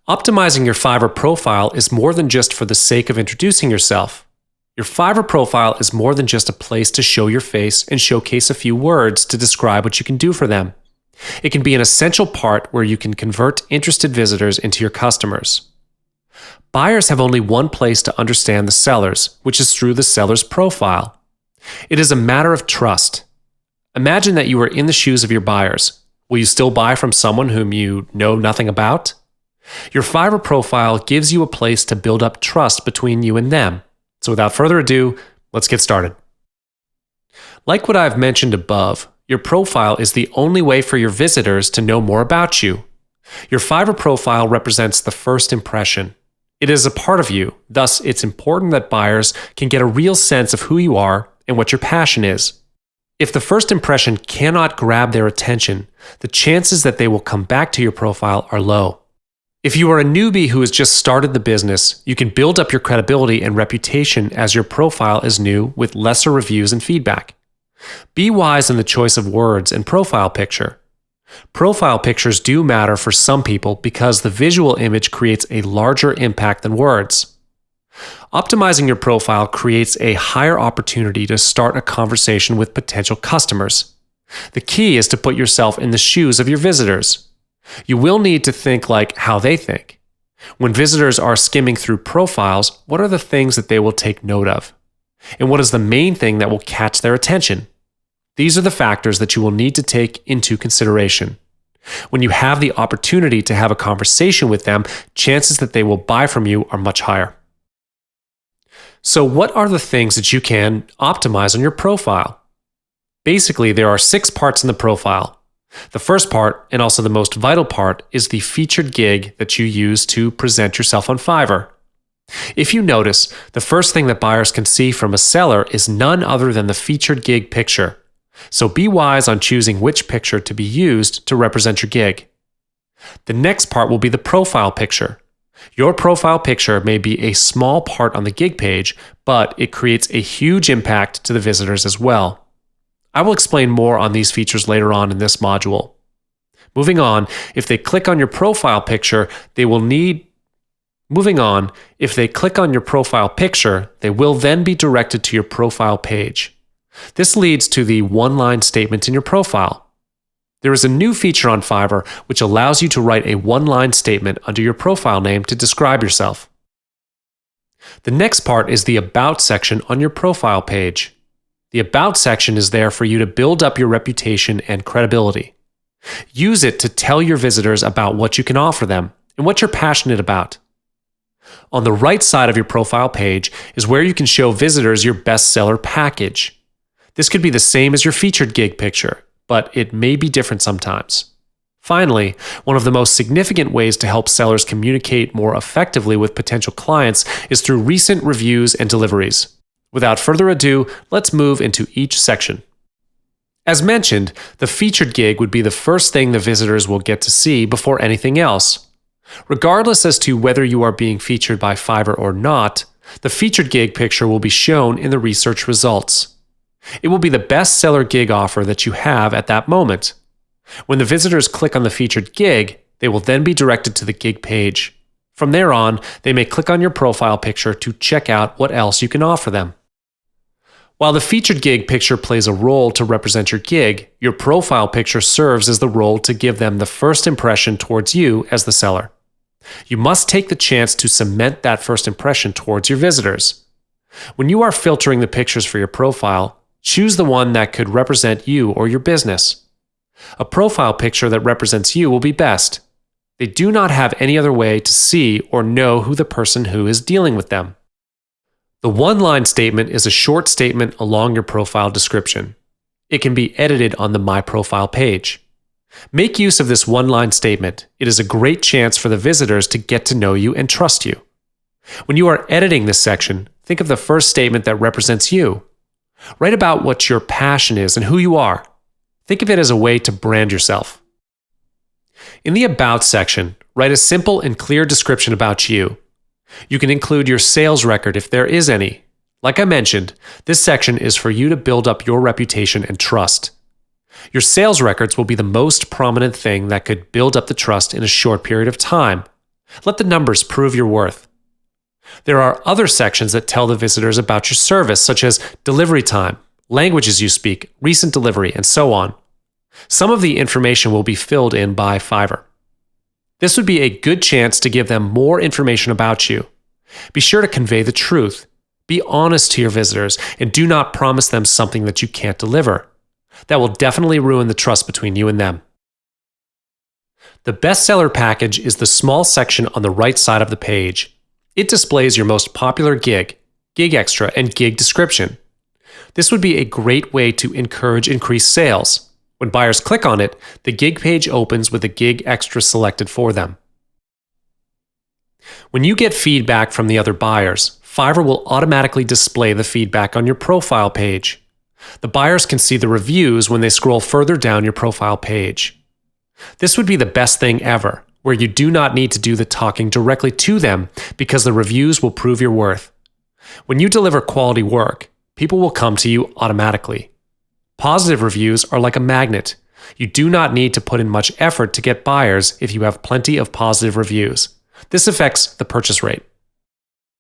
Optimizing your Fiverr profile is more than just for the sake of introducing yourself. Your Fiverr profile is more than just a place to show your face and showcase a few words to describe what you can do for them. It can be an essential part where you can convert interested visitors into your customers. Buyers have only one place to understand the sellers, which is through the seller's profile. It is a matter of trust. Imagine that you are in the shoes of your buyers. Will you still buy from someone whom you know nothing about? Your Fiverr profile gives you a place to build up trust between you and them. So without further ado, let's get started. Like what I've mentioned above, your profile is the only way for your visitors to know more about you. Your Fiverr profile represents the first impression. It is a part of you, thus it's important that buyers can get a real sense of who you are and what your passion is. If the first impression cannot grab their attention, the chances that they will come back to your profile are low. If you are a newbie who has just started the business, you can build up your credibility and reputation as your profile is new with lesser reviews and feedback. Be wise in the choice of words and profile picture. Profile pictures do matter for some people because the visual image creates a larger impact than words. Optimizing your profile creates a higher opportunity to start a conversation with potential customers. The key is to put yourself in the shoes of your visitors. You will need to think like how they think. When visitors are skimming through profiles, what are the things that they will take note of? And what is the main thing that will catch their attention? These are the factors that you will need to take into consideration. When you have the opportunity to have a conversation with them, chances that they will buy from you are much higher. So what are the things that you can optimize on your profile? Basically, there are 6 parts in the profile. The first part, and also the most vital part, is the featured gig that you use to present yourself on Fiverr. If you notice, the first thing that buyers can see from a seller is none other than the featured gig picture. So be wise on choosing which picture to be used to represent your gig. The next part will be the profile picture. Your profile picture may be a small part on the gig page, but it creates a huge impact to the visitors as well. I will explain more on these features later on in this module. Moving on, if they click on your profile picture, they will then be directed to your profile page. This leads to the one-line statement in your profile. There is a new feature on Fiverr which allows you to write a one-line statement under your profile name to describe yourself. The next part is the About section on your profile page. The About section is there for you to build up your reputation and credibility. Use it to tell your visitors about what you can offer them and what you're passionate about. On the right side of your profile page is where you can show visitors your bestseller package. This could be the same as your featured gig picture, but it may be different sometimes. Finally, one of the most significant ways to help sellers communicate more effectively with potential clients is through recent reviews and deliveries. Without further ado, let's move into each section. As mentioned, the featured gig would be the first thing the visitors will get to see before anything else. Regardless as to whether you are being featured by Fiverr or not, the featured gig picture will be shown in the research results. It will be the best seller gig offer that you have at that moment. When the visitors click on the featured gig, they will then be directed to the gig page. From there on, they may click on your profile picture to check out what else you can offer them. While the featured gig picture plays a role to represent your gig, your profile picture serves as the role to give them the first impression towards you as the seller. You must take the chance to cement that first impression towards your visitors. When you are filtering the pictures for your profile, choose the one that could represent you or your business. A profile picture that represents you will be best. They do not have any other way to see or know who the person who is dealing with them. The one-line statement is a short statement along your profile description. It can be edited on the My Profile page. Make use of this one-line statement. It is a great chance for the visitors to get to know you and trust you. When you are editing this section, think of the first statement that represents you. Write about what your passion is and who you are. Think of it as a way to brand yourself. In the About section, write a simple and clear description about you. You can include your sales record if there is any. Like I mentioned, this section is for you to build up your reputation and trust. Your sales records will be the most prominent thing that could build up the trust in a short period of time. Let the numbers prove your worth. There are other sections that tell the visitors about your service, such as delivery time, languages you speak, recent delivery, and so on. Some of the information will be filled in by Fiverr. This would be a good chance to give them more information about you. Be sure to convey the truth. Be honest to your visitors and do not promise them something that you can't deliver. That will definitely ruin the trust between you and them. The bestseller package is the small section on the right side of the page. It displays your most popular gig, gig extra, and gig description. This would be a great way to encourage increased sales. When buyers click on it, the gig page opens with a gig extra selected for them. When you get feedback from the other buyers, Fiverr will automatically display the feedback on your profile page. The buyers can see the reviews when they scroll further down your profile page. This would be the best thing ever, where you do not need to do the talking directly to them because the reviews will prove your worth. When you deliver quality work, people will come to you automatically. Positive reviews are like a magnet. You do not need to put in much effort to get buyers if you have plenty of positive reviews. This affects the purchase rate.